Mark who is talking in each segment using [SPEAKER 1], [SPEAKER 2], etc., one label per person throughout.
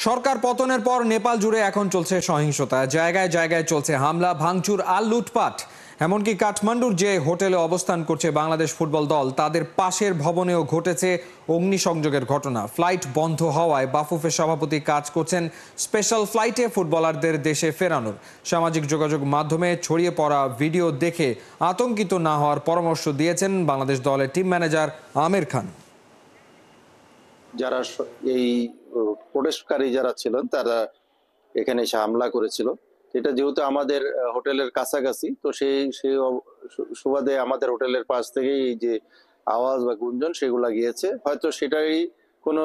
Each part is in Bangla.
[SPEAKER 1] সরকার পতনের পর নেপাল জুড়ে এখন চলছে সহিংসতা। জায়গায় জায়গায় চলছে হামলা, ভাঙচুর আর লুটপাট। এমনকি কাঠমান্ডুর যে হোটেলে অবস্থান করছে বাংলাদেশ ফুটবল দল, তাদের পাশের ভবনেও ঘটেছে অগ্নিসংযোগের ঘটনা। ফ্লাইট বন্ধ হওয়ায় বাফুফের সভাপতি কাজ করছেন স্পেশাল ফ্লাইটে ফুটবলারদের দেশে ফেরানোর। সামাজিক যোগাযোগ মাধ্যমে ছড়িয়ে পড়া ভিডিও দেখে আতঙ্কিত না হওয়ার পরামর্শ দিয়েছেন বাংলাদেশ দলের টিম ম্যানেজার আমির খান।
[SPEAKER 2] যারা এই প্রোটেস্টকারী যারা ছিলেন তারা এখানে এসে হামলা করেছিল। এটা যেহেতু আমাদের হোটেলের কাছাকাছি, তো সেই সুবাদে আমাদের হোটেলের পাশ থেকেই এই যে আওয়াজ বা গুঞ্জন সেগুলা গিয়েছে, হয়তো সেটাই কোনো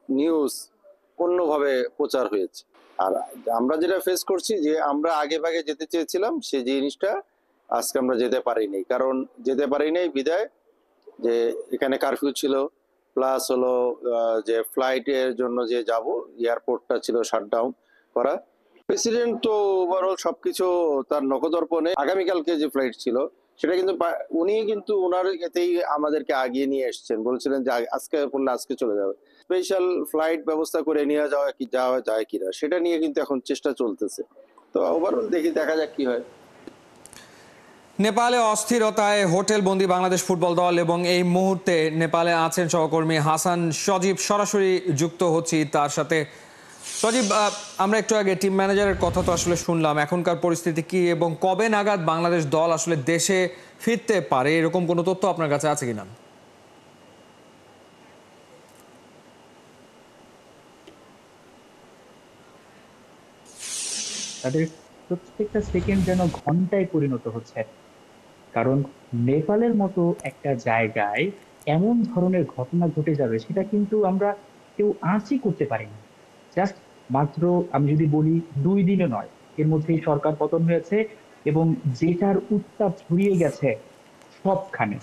[SPEAKER 2] নিউজ অন্যভাবে প্রচার হয়েছে। আর আমরা যেটা ফেস করছি, যে আমরা আগে ভাগে যেতে চেয়েছিলাম সেই জিনিসটা আজকে আমরা যেতে পারিনি। কারণ যেতে পারিনি বিদায় যে এখানে কারফিউ ছিল, প্লাস হলো যে ফ্লাইটের জন্য যে যাব, এয়ারপোর্টটা ছিল শাটডাউন করা। প্রেসিডেন্ট তো ওভারঅল সবকিছু তার নখদর্পণে, আগামীকালকে যে ফ্লাইট ছিল সেটা কিন্তু উনি কিন্তু ওনার এতেই আমাদেরকে আগিয়ে নিয়ে এসছেন, বলছিলেন যে আজকে করলে আজকে চলে যাবে। স্পেশাল ফ্লাইট ব্যবস্থা করে নিয়ে যাওয়া যায় কিনা সেটা নিয়ে কিন্তু এখন চেষ্টা চলতেছে। তো ওভারঅল দেখা যাক কি হয়।
[SPEAKER 1] নেপালে অস্থিরতায় হোটেল বন্দি বাংলাদেশ ফুটবল দল এবং এই মুহূর্তে নেপালে আছেন সহকর্মী হাসান সজীব। সরাসরি যুক্ত হচ্ছি তার সাথে। সজীব, আমরা একটু আগে টিম ম্যানেজারের কথা তো আসলে শুনলাম, এখনকার পরিস্থিতি কি এবং কবে নাগাদ বাংলাদেশ দল আসলে দেশে ফিরতে পারে, এরকম কোনো তথ্য আপনার কাছে আছে কিনা?
[SPEAKER 3] তাদের প্রত্যেকটা সেকেন্ড যেন ঘন্টায় পরিণত হচ্ছে। কারণ নেপালের মতো একটা জায়গায় এমন ধরনের ঘটনা ঘটে যাবে সেটা কিন্তু আমরা কেউ আঁচই করতে পারিনি। জাস্ট মাত্র আমি যদি বলি 2 দিনে নয়, এর মধ্যেই সরকার পতন হয়েছে এবং যেটার উত্তাপ ছড়িয়ে গেছে সবখানে।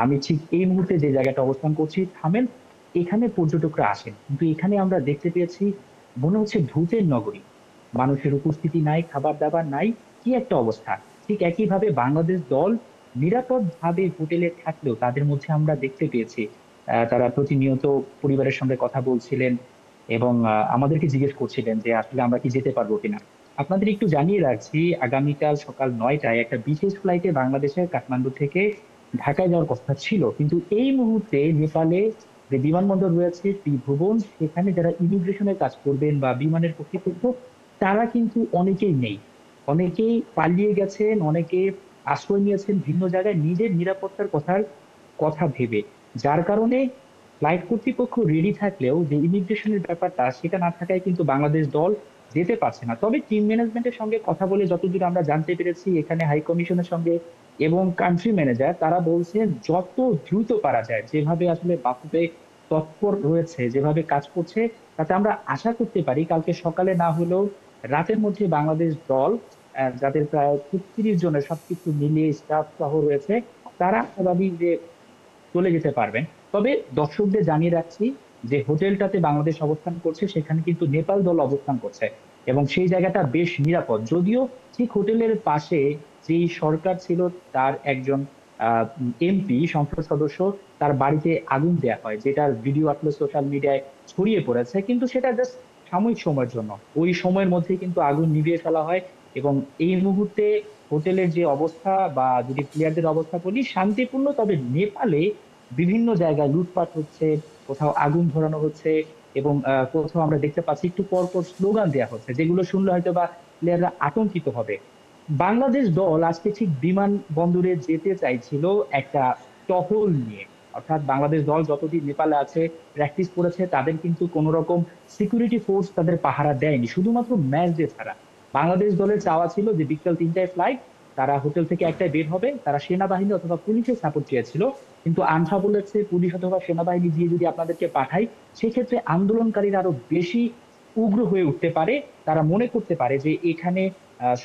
[SPEAKER 3] আমি ঠিক এই মুহূর্তে যে জায়গাটা অবস্থান করছি থামেল, এখানে পর্যটকরা আসেন, কিন্তু এখানে আমরা দেখতে পেয়েছি মনে হচ্ছে ভূতের নগরী। মানুষের উপস্থিতি নাই, খাবার দাবার নাই, কি একটা অবস্থা। ঠিক একইভাবে বাংলাদেশ দল নিরাপদ ভাবে হোটেলে থাকলেও তাদের মধ্যে আমরা দেখতে পেয়েছি তারা প্রতিনিয়ত পরিবারের সঙ্গে কথা বলছিলেন এবং আমাদেরকে জিজ্ঞেস করছিলেন যে আসলে আমরা কি যেতে পারবো কিনা। আপনাদের একটু জানিয়ে রাখছি, আগামীকাল সকাল 9টায় একটা বিশেষ ফ্লাইটে বাংলাদেশের কাঠমান্ডু থেকে ঢাকায় যাওয়ার কথা ছিল, কিন্তু এই মুহূর্তে নেপালে যে বিমানবন্দর রয়েছে ত্রিভুবন, সেখানে যারা ইমিগ্রেশনের কাজ করবেন বা বিমানের কর্তৃপক্ষ, তারা কিন্তু অনেকেই নেই। অনেকেই পালিয়ে গেছেন, অনেকে আশ্রয় নিয়েছেন ভিন্ন জায়গায় নিজের নিরাপত্তার কথা ভেবে। যার কারণে ফ্লাইট কর্তৃপক্ষ রেডি থাকলেও যে ইমিগ্রেশনের ব্যাপারটা সেটা না থাকায় কিন্তু বাংলাদেশ দল যেতে পারছে না। তবে টিম ম্যানেজমেন্টের সঙ্গে কথা বলে যতদূর আমরা জানতে পেরেছি, এখানে হাই কমিশনের সঙ্গে এবং কান্ট্রি ম্যানেজার তারা বলছেন যত দ্রুত পারা যায়, যেভাবে আসলে বাফুফে তৎপর রয়েছে, যেভাবে কাজ করছে, তাতে আমরা আশা করতে পারি কালকে সকালে না হলেও রাতের মধ্যে বাংলাদেশ দল, যাদের প্রায় 36 জনের সবকিছু মিলিয়ে স্টাফ সহ রয়েছে, তারা স্বাভাবিক যে চলে যেতে পারবেন। তবে দর্শকদের জানিয়ে রাখছি যে হোটেলটাতে বাংলাদেশ অবস্থান করছে সেখানে কিন্তু নেপাল দল অবস্থান করছে এবং সেই জায়গাটা বেশ নিরাপদ। যদিও ঠিক হোটেলের পাশে যেই সরকার ছিল তার একজন এমপি সংসদ সদস্য, তার বাড়িতে আগুন দেয়া হয়, যেটার ভিডিও আসলে সোশ্যাল মিডিয়ায় ছড়িয়ে পড়েছে, কিন্তু সেটা জাস্ট সাময়িক সময়ের জন্য। ওই সময়ের মধ্যে কিন্তু আগুন নিভিয়ে ফেলা হয় এবং এই মুহূর্তে হোটেলের যে অবস্থা বা যদি প্লেয়ারদের অবস্থা বলি শান্তিপূর্ণ। তবে নেপালে বিভিন্ন জায়গায় লুটপাট হচ্ছে, কোথাও আগুন ধরানো হচ্ছে এবং কোথাও আমরা দেখতে পাচ্ছি একটু পর পর স্লোগান দেওয়া হচ্ছে, যেগুলো শুনলে হয়তো বা প্লেয়াররা আতঙ্কিত হবে। বাংলাদেশ দল আজকে ঠিক বিমানবন্দরে যেতে চাইছিল একটা টহল নিয়ে। অর্থাৎ বাংলাদেশ দল যতদিন নেপালে আছে, প্র্যাকটিস করেছে, তাদের কিন্তু কোন রকম সিকিউরিটি ফোর্স তাদের পাহারা দেয়নি, শুধুমাত্র ম্যাচ ডে ছাড়া। বাংলাদেশ দলের চাওয়া ছিল যে বিকেল 3টায় ফ্লাইট, তারা হোটেল থেকে একটাই বের হবে, তারা সেনাবাহিনী অথবা পুলিশের সাপোর্ট চেয়েছিল। কিন্তু আনসা বলেছে পুলিশ অথবা সেনাবাহিনী দিয়ে যদি আপনাদেরকে পাঠাই, সেক্ষেত্রে আন্দোলনকারীরা আরো বেশি উগ্র হয়ে উঠতে পারে। তারা মনে করতে পারে যে এখানে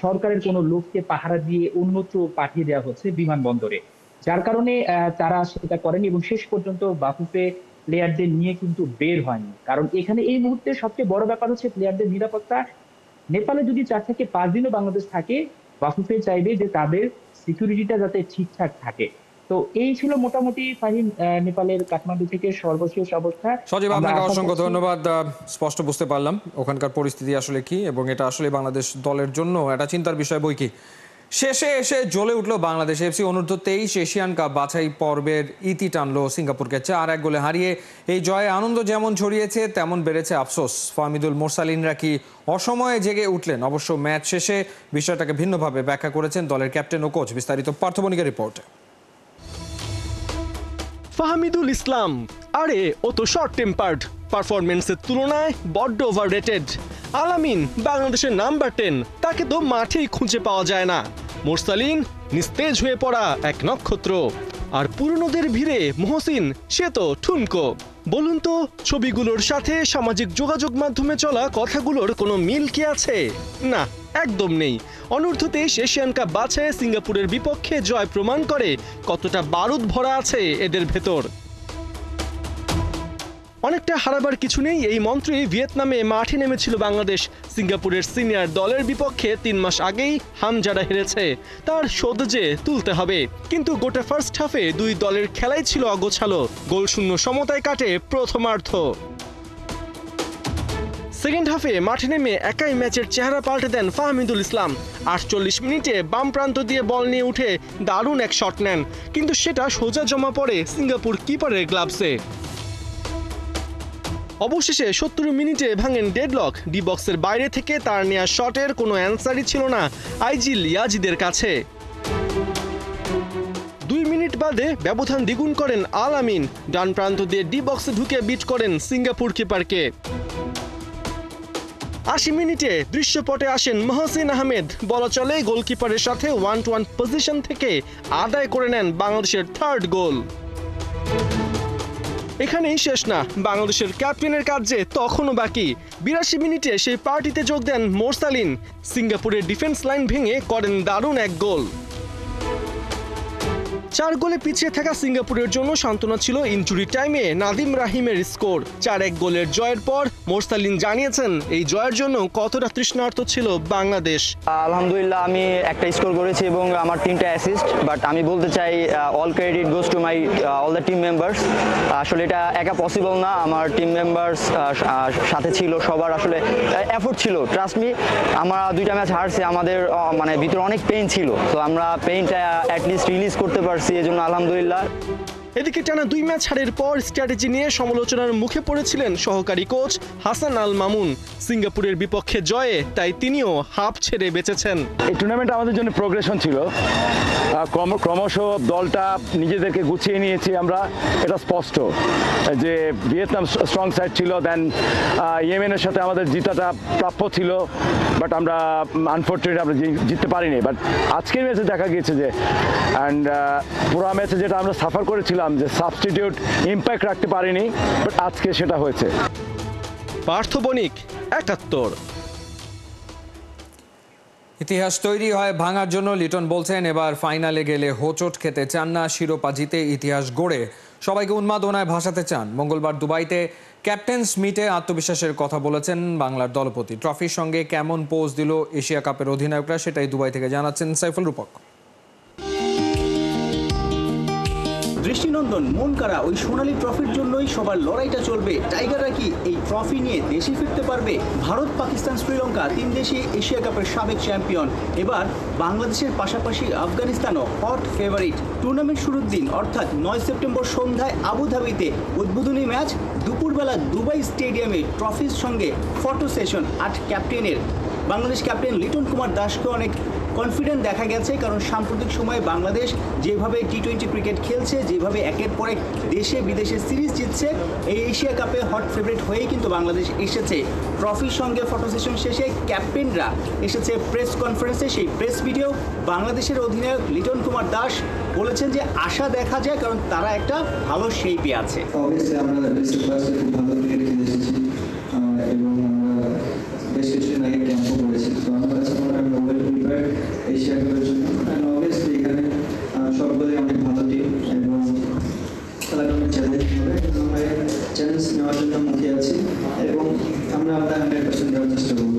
[SPEAKER 3] সরকারের কোনো লোককে পাহারা দিয়ে অন্যত্র পাঠিয়ে দেওয়া হচ্ছে বিমানবন্দরে। যার কারণে তারা সেটা করেনি এবং শেষ পর্যন্ত বাফুফে প্লেয়ারদের নিয়ে কিন্তু বের হয়নি। কারণ এখানে এই মুহূর্তে সবচেয়ে বড় ব্যাপার হচ্ছে প্লেয়ারদের নিরাপত্তা। নেপালে যদি 4 থেকে 5 দিনও বাংলাদেশ থাকে, বাফুফে চাইবে যে তাদের সিকিউরিটিটা যাতে ঠিকঠাক থাকে। তো এই ছিল মোটামুটি ফাহিম নেপালের কাঠমান্ডু থেকে সর্বশেষ অবস্থা।
[SPEAKER 1] সজীব,
[SPEAKER 3] আমরা
[SPEAKER 1] আপনাকে
[SPEAKER 3] আশা
[SPEAKER 1] অসংখ্য
[SPEAKER 3] করছি-
[SPEAKER 1] ধন্যবাদ। স্পষ্ট বুঝতে পারলাম ওখানকার পরিস্থিতি আসলে কি, এবং এটা আসলে বাংলাদেশ দলের জন্য একটা চিন্তার বিষয় বই কি। শেষে এসে জ্বলে উঠল বাংলাদেশ। এফসি অনূর্ধ্ব 23 এশিয়ান কাপ বাছাই পর্বের ইতি টানলো সিঙ্গাপুরকে 4-1 গোলে হারিয়ে। এই জয়ে আনন্দ যেমন ছড়িয়েছে তেমন বেড়েছে আফসোস। ফাহমিদুল মোরসালিনরা কি অসময়ে জেগে উঠলেন? অবশ্য ম্যাচ শেষে বিষয়টাকে ভিন্নভাবে ব্যাখ্যা করেছেন দলের ক্যাপ্টেন ও কোচ। বিস্তারিত পার্থবণিকের রিপোর্টে।
[SPEAKER 4] ফাহমিদুল ইসলাম, আরে ও তো শর্ট টেম্পার্ড, পারফরমেন্সের তুলনায় বড্ড ওভাররেটেড। আলামিন বাংলাদেশের নাম্বার 10, তাকে তো মাঠেই খুঁজে পাওয়া যায় না। মোরসালিন নিস্তেজ হয়ে পড়া এক নক্ষত্র। আর পুরনোদের ভিড়ে মহসিন, সে তো ঠুনকো। বলুন তো, ছবিগুলোর সাথে সামাজিক যোগাযোগ মাধ্যমে চলা কথাগুলোর কোনো মিল কি আছে? না, একদম নেই। অনূর্ধ্ব 23 এশিয়ান কাপ বাছাইয়ে সিঙ্গাপুরের বিপক্ষে জয় প্রমাণ করে কতটা বারুদ ভরা আছে এদের ভেতর। অনেকটা হারাবার কিছু নেই এই মন্ত্রে ভিয়েতনামে মাঠে নেমেছিল বাংলাদেশ। সিঙ্গাপুরের সিনিয়র দলের বিপক্ষে 3 মাস আগেই হামজারা হেরেছে, তার শোধ যে তুলতে হবে। কিন্তু গোটা ফার্স্ট হাফে দুই দলের খেলাই ছিল অগোছালো, গোলশূন্য সমতায় কাটে প্রথমার্ধ। সেকেন্ড হাফে মাঠে নেমে একাই ম্যাচের চেহারা পাল্টে দেন ফাহমিদুল ইসলাম। 48 মিনিটে বাম প্রান্ত দিয়ে বল নিয়ে উঠে দারুণ এক শট নেন, কিন্তু সেটা সোজা জমা পড়ে সিঙ্গাপুর কিপারের গ্লাভসে। অবশেষে 70 মিনিটে ভাঙেন ডেডলক। ডি বক্সের বাইরে থেকে তার নেয়া শটের কোনো অ্যান্সারই ছিল না আইজিল ইয়াজিদের কাছে। 2 মিনিট বাদে ব্যবধান দ্বিগুণ করেন আলামিন, ডান প্রান্ত দিয়ে ডি বক্সে ঢুকে বিট করেন সিঙ্গাপুর কিপারকে। 80 মিনিটে দৃশ্যপটে আসেন মহসিন আহমেদ, বলা চলে গোলকিপারের সাথে 1-1 পজিশন থেকে আদায় করে নেন বাংলাদেশের থার্ড গোল। এখানেই শেষ না, বাংলাদেশের ক্যাপ্টেনের কাজ যে তখনও বাকি। 82 মিনিটে সেই পার্টিতে যোগ দেন মোরসালিন, সিঙ্গাপুরের ডিফেন্স লাইন ভেঙে করেন দারুণ এক গোল। 4 গোলে পিছিয়ে থাকা সিঙ্গাপুরের জন্য সান্ত্বনা ছিল ইনজুরি টাইমে নাদিম রাহিমের স্কোর। 4-1 গোলের জয়ের পর মোরসালিন জানিয়েছেন এই জয়ের জন্য কতটা তৃষ্ণার্ত ছিল বাংলাদেশ।
[SPEAKER 5] আলহামদুলিল্লাহ, আমি একটা স্কোর করেছি এবং আমার 3টা অ্যাসিস্ট, বাট আমি বলতে চাই all credit goes to my all the team members. আসলে এটা একা পসিবল না, আমার টিম মেম্বার্স সাথে ছিল, সবার আসলে এফোর্ট ছিল। ট্রাস্ট মি, আমরা 2টা ম্যাচ হারছি, আমাদের মানে ভিতরে অনেক পেইন ছিল, তো আমরা পেইনটা অ্যাটলিস্ট রিলিজ করতে পারছি, এজন্য আলহামদুলিল্লাহ।
[SPEAKER 4] এদিকে টানা 2 ম্যাচ হারের পর স্ট্র্যাটেজি নিয়ে সমালোচনার মুখে পড়েছিলেন সহকারী কোচ হাসান আল মামুন। সিঙ্গাপুরের বিপক্ষে জয়ে তাই তিনিও হাফ ছেড়ে বেঁচেছেন।
[SPEAKER 6] এই টুর্নামেন্ট আমাদের জন্য প্রোগ্রেশন ছিল, ক্রমশ দলটা নিজেদেরকে গুছিয়ে নিয়েছি আমরা, এটা স্পষ্ট যে ভিয়েতনাম স্ট্রং সাইড ছিল, দেন ইয়েমেনের সাথে আমাদের জিতাটা প্রাপ্য ছিল, বাট আমরা আনফর্চুনেট আমরা জিততে পারিনি। বাট আজকের ম্যাচে দেখা গিয়েছে যে অ্যান্ড পুরো ম্যাচে যেটা আমরা সাফার করেছিলাম যে সাবস্টিটিউট ইম্প্যাক্ট রাখতে পারিনি, বাট আজকে সেটা হয়েছে।
[SPEAKER 4] পার্থ বণিক, 71।
[SPEAKER 1] ইতিহাস তৈরি হয় ভাঙার জন্য। লিটন বলছেন এবার ফাইনালে গেলে হোঁচট খেতে চান না, শিরোপা জিতে ইতিহাস গড়ে সবাইকে উন্মাদনায় ভাসাতে চান। মঙ্গলবার দুবাইতে ক্যাপ্টেন্স মিটে আত্মবিশ্বাসের কথা বলেছেন বাংলার দলপতি। ট্রফির সঙ্গে কেমন পোজ দিল এশিয়া কাপের অধিনায়করা, সেটাই দুবাই থেকে জানাচ্ছেন সাইফুল রূপক।
[SPEAKER 7] দৃষ্টিনন্দন মন কাড়া ওই সোনালী ট্রফির জন্যই সবার লড়াইটা চলবে। টাইগাররা কি এই ট্রফি নিয়ে দেশে ফিরতে পারবে? ভারত, পাকিস্তান, শ্রীলঙ্কা 3 দেশই এশিয়া কাপের সাবেক চ্যাম্পিয়ন। এবার বাংলাদেশের পাশাপাশি আফগানিস্তানও হট ফেভারিট। টুর্নামেন্ট শুরুর দিন অর্থাৎ 9 সেপ্টেম্বর সন্ধ্যায় আবুধাবিতে উদ্বোধনী ম্যাচ, দুপুরবেলা দুবাই স্টেডিয়ামে ট্রফির সঙ্গে ফটো সেশন 8 ক্যাপ্টেনের। বাংলাদেশ ক্যাপ্টেন লিটন কুমার দাসকে অনেক কনফিডেন্ট দেখা গেছে, কারণ সাম্প্রতিক সময়ে বাংলাদেশ যেভাবে টি-20 ক্রিকেট খেলছে, যেভাবে একের পর এক দেশে বিদেশে সিরিজ জিতছে, এই এশিয়া কাপে হট ফেভারিট হয়েই কিন্তু বাংলাদেশ এসেছে। ট্রফির সঙ্গে ফটো সেশন শেষে ক্যাপ্টেনরা এসেছে প্রেস কনফারেন্সে। সেই প্রেস ভিডিও বাংলাদেশের অধিনায়ক লিটন কুমার দাস বলেছেন যে আশা দেখা যায়, কারণ তারা একটা ভালো শেপে আছে।
[SPEAKER 8] অবশ্যই আমরা খুব ভালো ক্রিকেট খেলে এসেছি এবং আমরা বেশ কিছুদিন আগে ক্যাম্পও করেছি, তো আমার কাছে মনে হয় ওয়েল প্রিপেয়ার্ড এশিয়া কাপের জন্য। অ্যান্ড অবভিয়াসলি এখানে সবগুলোই অনেক ভালো টিম এবং খেলাটা অনেক চ্যালেঞ্জ হবে, আমরা চ্যালেঞ্জ নেওয়ার জন্য মুখে আছি এবং আমরা 100% দেওয়ার চেষ্টা করব।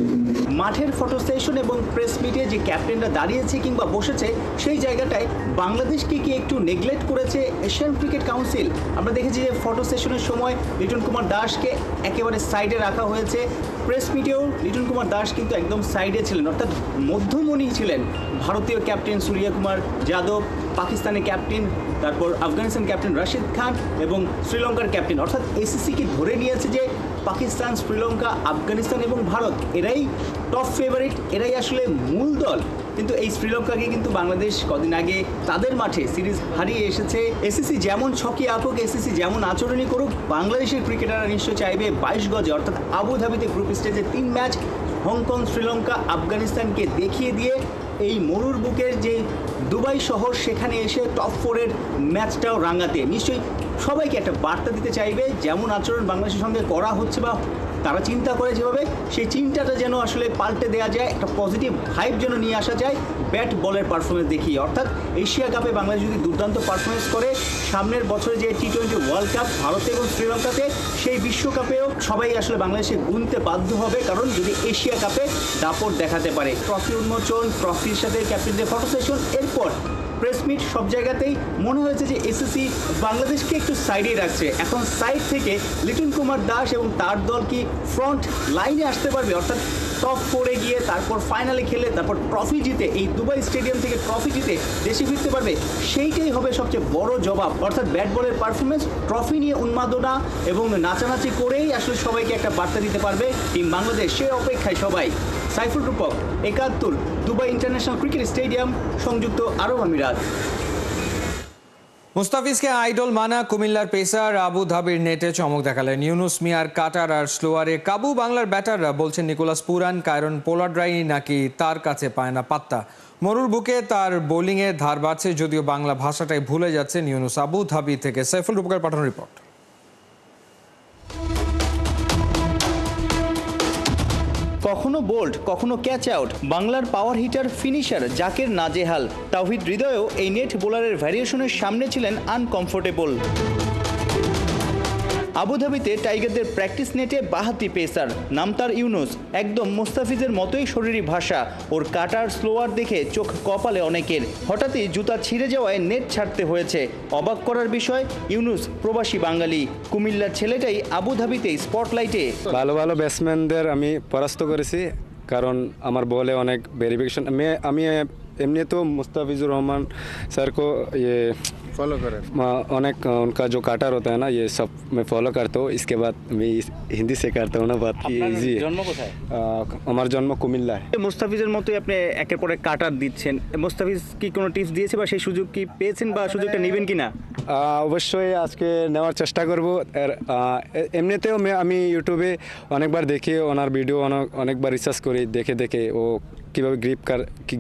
[SPEAKER 7] মাঠের ফটো সেশন এবং প্রেস মিটে যে ক্যাপ্টেনরা দাঁড়িয়েছে কিংবা বসেছে সেই জায়গাটায় বাংলাদেশকে কি একটু নেগলেক্ট করেছে এশিয়ান ক্রিকেট কাউন্সিল? আমরা দেখেছি যে ফটো সেশনের সময় লিটন কুমার দাসকে একেবারে সাইডে রাখা হয়েছে, প্রেস মিটেও লিটন কুমার দাস কিন্তু একদম সাইডে ছিলেন, অর্থাৎ মধ্যমণি ছিলেন। ভারতীয় ক্যাপ্টেন সূর্য কুমার যাদব, পাকিস্তানের ক্যাপ্টেন, তারপর আফগানিস্তান ক্যাপ্টেন রাশিদ খান এবং শ্রীলঙ্কার ক্যাপ্টেন, অর্থাৎ এসিসি কি ধরে নিয়েছে যে পাকিস্তান, শ্রীলঙ্কা, আফগানিস্তান এবং ভারত এরাই টপ ফেভারিট, এরাই আসলে মূল দল। কিন্তু এই শ্রীলঙ্কাকে কিন্তু বাংলাদেশ কদিন আগে তাদের মাঠে সিরিজ হারিয়ে এসেছে। এসিসি যেমন ছকি আঁকুক, এসিসি যেমন আচরণই করুক, বাংলাদেশের ক্রিকেটাররা নিশ্চয় চাইবে 22 গজে অর্থাৎ আবুধাবিতে গ্রুপ স্টেজে 3 ম্যাচ হংকং, শ্রীলঙ্কা, আফগানিস্তানকে দেখিয়ে দিয়ে এই মরুর বুকের যে দুবাই শহর সেখানে এসে টপ 4-এর ম্যাচটাও রাঙাতে নিশ্চয়ই সবাইকে একটা বার্তা দিতে চাইবে। যেমন আচরণ বাংলাদেশের সঙ্গে করা হচ্ছে বা তারা চিন্তা করে যেভাবে, সেই চিন্তাটা যেন আসলে পাল্টে দেওয়া যায়, একটা পজিটিভ হাইপ যেন নিয়ে আসা যায় ব্যাট বলের পারফরমেন্স দেখিয়ে। অর্থাৎ এশিয়া কাপে বাংলাদেশ যদি দুর্দান্ত পারফরমেন্স করে, সামনের বছরে যে টি20 ওয়ার্ল্ড কাপ ভারতে এবং শ্রীলঙ্কাতে, সেই বিশ্বকাপেও সবাই আসলে বাংলাদেশে গুনতে বাধ্য হবে, কারণ যদি এশিয়া কাপে দাপট দেখাতে পারে। ট্রফি উন্মোচন, ট্রফির সাথে ক্যাপ্টেনদের ফটো সেশন, এরপর প্রেস মিট, সব জায়গাতেই মনে হয়েছে যে এসিসি বাংলাদেশকে একটু সাইডে রাখছে। এখন সাইড থেকে লিটন কুমার দাস এবং তার দল কি ফ্রন্ট লাইনে আসতে পারবে, অর্থাৎ টপ 4-এ গিয়ে তারপর ফাইনালে খেলে তারপর ট্রফি জিতে, এই দুবাই স্টেডিয়াম থেকে ট্রফি জিতে দেশে ফিরতে পারবে? সেইটাই হবে সবচেয়ে বড় জবাব। অর্থাৎ ব্যাট বলের পারফরমেন্স, ট্রফি নিয়ে উন্মাদনা এবং নাচানাচি করেই আসলে সবাইকে একটা বার্তা দিতে পারবে টিম বাংলাদেশ, সে অপেক্ষায় সবাই। সাইফুল রূপক, 71, দুবাই ইন্টারন্যাশনাল ক্রিকেট স্টেডিয়াম, সংযুক্ত আরব আমিরাত।
[SPEAKER 1] মুস্তাফিজকে আইডল মানা কুমিল্লার পেসার আবুধাবির নেটে চমক দেখালেন ইউনুস মিয়ার কাটার আর স্লোয়ারে কাবু। বাংলার ব্যাটাররা বলছেন নিকোলাস পুরান, কায়রন পোলার্ডরাই নাকি তার কাছে পায় না পাত্তা। মরুর বুকে তার বোলিংয়ে ধার বাড়ছে, যদিও বাংলা ভাষাটাই ভুলে যাচ্ছেন ইউনুস। আবুধাবি থেকে সাইফুল রূপকের পাঠানো রিপোর্ট।
[SPEAKER 7] কখনো বোল্ড, কখনো ক্যাচ আউট, বাংলার পাওয়ার হিটার ফিনিশার জাকের নাজেহাল। তাওহিদ হৃদয়ও এই নেট বোলারের ভ্যারিয়েশনের সামনে ছিলেন আনকমফোর্টেবল। আবুধাবিতে টাইগারদের প্র্যাকটিস নেটে বাহাতি পেসার, নাম তার ইউনুস। একদম মুস্তাফিজের মতোই শরীরী ভাষা, ওর কাটার স্লোয়ার দেখে চোখ কপালে অনেকের। হঠাৎই জুতা ছিঁড়ে যাওয়ায় নেট ছাড়তে হয়েছে। অবাক করার বিষয়, ইউনুস প্রবাসী বাঙালি, কুমিল্লার ছেলেটাই আবুধাবিতে স্পটলাইটে।
[SPEAKER 9] ভালো ভালো ব্যাটসম্যানদের আমি পরাস্ত করেছি, কারণ আমার বলে অনেক ভেরিফিকেশন। আমি एमनी तो मुस्ताफिजुर रहमान सर को ये फॉलो करे अनेक उनका जो काटर होता है ना, ये सब मैं फॉलो करता हूँ। इसके बाद मैं हिंदी से करता हूँ ना बात की इजी।
[SPEAKER 7] জন্ম কোথায়?
[SPEAKER 9] আমার জন্ম কুমিল্লায়।
[SPEAKER 7] মুস্তাফিজের মতোই আপনি একের পর এক কাটার দিচ্ছেন, মুস্তাফিজ কি কোনো টিপস দিয়েছে বা সেই সুযোগ কি পেয়েছেন বা সুযোগটা নেবেন কিনা?
[SPEAKER 9] অবশ্যই আজকে নেওয়ার চেষ্টা করব। এমনিতেও আমি ইউটিউবে অনেকবার দেখি ওনার ভিডিও, অনেকবার রিসার্চ করি, দেখে ও কীভাবে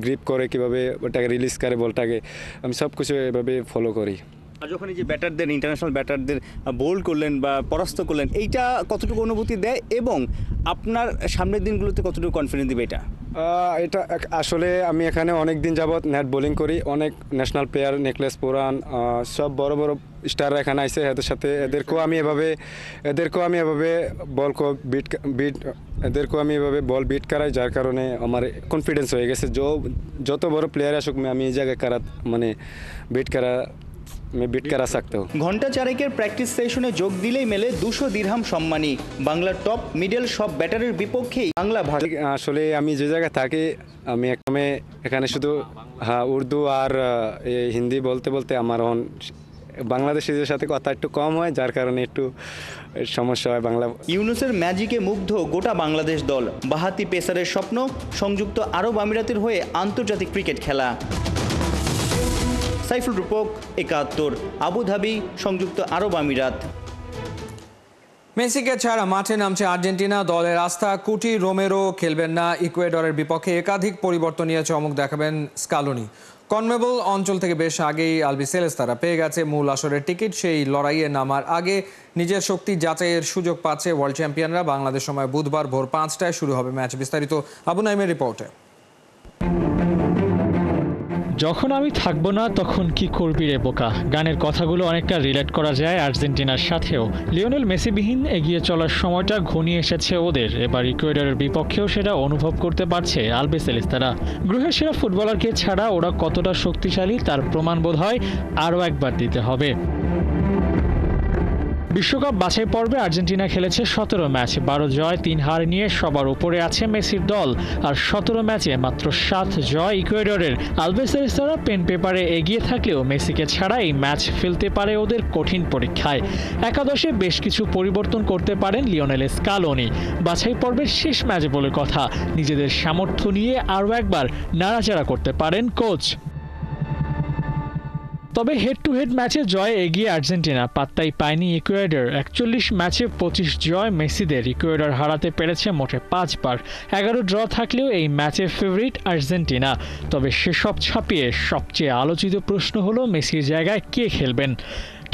[SPEAKER 9] গ্রিপ করে, কীভাবে ওটাকে রিলিজ করে বলটাকে, আমি সব কিছু এভাবে ফলো করি।
[SPEAKER 7] আর যখন এই যে ব্যাটারদের, ইন্টারন্যাশনাল ব্যাটারদের বোল্ড করলেন বা পরাস্ত করলেন, এইটা কতটুকু অনুভূতি দেয় এবং আপনার সামনের দিনগুলোতে কতটুকু কনফিডেন্স দিবে এটা?
[SPEAKER 9] এটা আসলে আমি এখানে অনেক দিন যাবৎ নেট বোলিং করি, অনেক ন্যাশনাল প্লেয়ার, নিকোলাস পুরান, সব বড় বড় স্টাররা এখানে আসে, এদের সাথে এদেরকেও আমি এভাবে বল বিট করাই, যার কারণে আমার কনফিডেন্স হয়ে গেছে। যত বড় প্লেয়ার আসুক আমি এই জায়গায় বিট করা सकता हूँ।
[SPEAKER 7] ঘন্টা চারেকের প্র্যাকটিস সেশনে যোগ দিলেই মেলে 200 দিরহাম সম্মানী। বাংলার টপ মিডল সব ব্যাটারের বিপক্ষেই বাংলা ভাষা।
[SPEAKER 9] আসলে আমি যে জায়গায় থাকি, আমি এখানে শুধু উর্দু আর হিন্দি বলতে আমার বাংলাদেশিদের সাথে কথা একটু কম হয়, যার কারণে একটু সমস্যা হয় বাংলা।
[SPEAKER 7] ইউনুসের ম্যাজিকে মুগ্ধ গোটা বাংলাদেশ দল। বাহাতি পেসারের স্বপ্ন সংযুক্ত আরব আমিরাতের হয়ে আন্তর্জাতিক ক্রিকেট খেলা। সাইফুল রূপক, 71, আবুধাবি, সংযুক্ত আরব আমিরাত।
[SPEAKER 1] মেসিকে ছাড়া মাঠে নামছে আর্জেন্টিনা। দলের আস্থা কুটি রোমেরো খেলবেন না ইকুয়েডরের বিপক্ষে। একাধিক পরিবর্তন নিয়ে চমক দেখাবেন স্কালোনি। কনমেবল অঞ্চল থেকে বেশ আগেই আলবিসেলেস্তারা পেয়ে গেছে মূল আসরের টিকিট। সেই লড়াইয়ে নামার আগে নিজের শক্তি যাচাইয়ের সুযোগ পাচ্ছে ওয়ার্ল্ড চ্যাম্পিয়নরা। বাংলাদেশ সময় বুধবার ভোর 5টায় শুরু হবে ম্যাচ। বিস্তারিত আবু নাইমের রিপোর্টে।
[SPEAKER 10] যখন আমি থাকবো না তখন কি করবি রে বোকা, গানের কথাগুলো অনেকটা রিলেট করা যায় আর্জেন্টিনার সাথেও। লিওনেল মেসিবিহীন এগিয়ে চলার সময়টা ঘনিয়ে এসেছে ওদের, এবার ইকুয়েডরের বিপক্ষেও সেটা অনুভব করতে পারছে আলবিসেলিস্তারা। গ্রহের সেরা ফুটবলারকে ছাড়া ওরা কতটা শক্তিশালী তার প্রমাণ বোধ হয় আরও একবার দিতে হবে। বিশ্বকাপ বাছাই পর্বে আর্জেন্টিনা খেলেছে 17 ম্যাচ, 12 জয় 3 হার নিয়ে সবার উপরে আছে মেসির দল। আর 17 ম্যাচে মাত্র 7 জয় ইকুয়েডরের। আলবিসেলিস্তারা পেন পেপারে এগিয়ে থাকলেও মেসিকে ছাড়া এই ম্যাচ ফেলতে পারে ওদের কঠিন পরীক্ষায়। একাদশে বেশ কিছু পরিবর্তন করতে পারেন লিওনেল স্কালোনি। বাছাই পর্বের শেষ ম্যাচ বলে কথা, নিজেদের সামর্থ্য নিয়ে আরও একবার নাড়াচাড়া করতে পারেন কোচ। তবে হেড টু হেড ম্যাচে জয়ে এগিয়ে আর্জেন্টিনা, পাত্তাই পায়নি ইকুয়েডর। 41 ম্যাচে 25 জয় মেসিদের। ইকুয়েডর হারাতে পেরেছে মোটে 5 বার। 11 ড্র থাকলেও এই ম্যাচে ফেভারিট আর্জেন্টিনা। তবে সেসব ছাপিয়ে সবচেয়ে আলোচিত প্রশ্ন হলো মেসির জায়গায় কে খেলবেন।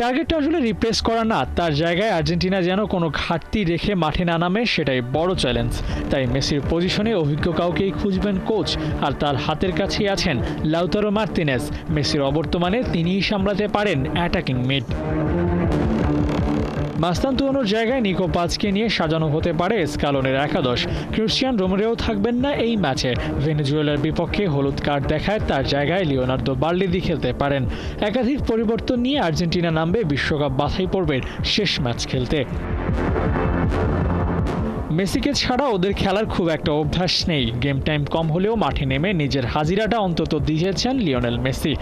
[SPEAKER 10] টার্গেটটা আসলে রিপ্লেস করা না, তার জায়গায় আর্জেন্টিনা যেন কোনো ঘাটতি রেখে মাঠে না নামে, সেটাই বড় চ্যালেঞ্জ। তাই মেসির পজিশনে অভিজ্ঞ কাউকেই খুঁজবেন কোচ, আর তার হাতের কাছেই আছেন লাউতারো মার্তিনেজ। মেসির অবর্তমানে তিনিই সামলাতে পারেন অ্যাটাকিং মিড। মাস্তানতুয়ানোর জায়গায় নিকো পাজকে নিয়ে সাজানো হতে পারে স্কালোনের একাদশ। ক্রিশ্চিয়ান রোমেরোও থাকবেন না এই ম্যাচে। ভেনেজুয়েলার বিপক্ষে হলুদ কার্ড দেখায় তার জায়গায় লিওনার্দো বার্লিদি খেলতে পারেন। একাধিক পরিবর্তন নিয়ে আর্জেন্টিনা নামবে বিশ্বকাপ বাছাই পর্বের শেষ ম্যাচ খেলতে। মেসিকে ছাড়া ওদের খেলার খুব একটা অভ্যাস নেই। গেম টাইম কম হলেও মাঠে নেমে নিজের হাজিরাটা অন্তত দিয়েছেন লিওনেল মেসি।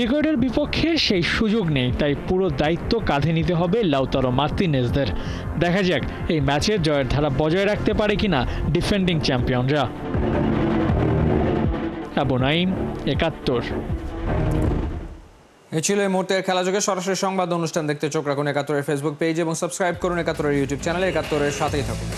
[SPEAKER 10] ইকুয়েডরের বিপক্ষে সেই সুযোগ নেই, তাই পুরো দায়িত্ব কাঁধে নিতে হবে লাউতারো মার্তিনেজদের। দেখা যাক এই ম্যাচের জয়ের ধারা বজায় রাখতে পারে কিনা ডিফেন্ডিং চ্যাম্পিয়নরা। আবু নাইম, 71।
[SPEAKER 1] এ ছিল এই মুহূর্তের খেলাযোগে। সরাসরি সংবাদ অনুষ্ঠান দেখতে চোখ রাখুন 71-এর ফেসবুক পেজ এবং সাবস্ক্রাইব করুন 71-এর ইউটিউব চ্যানেলে। 71-এর সাথেই থাকুন।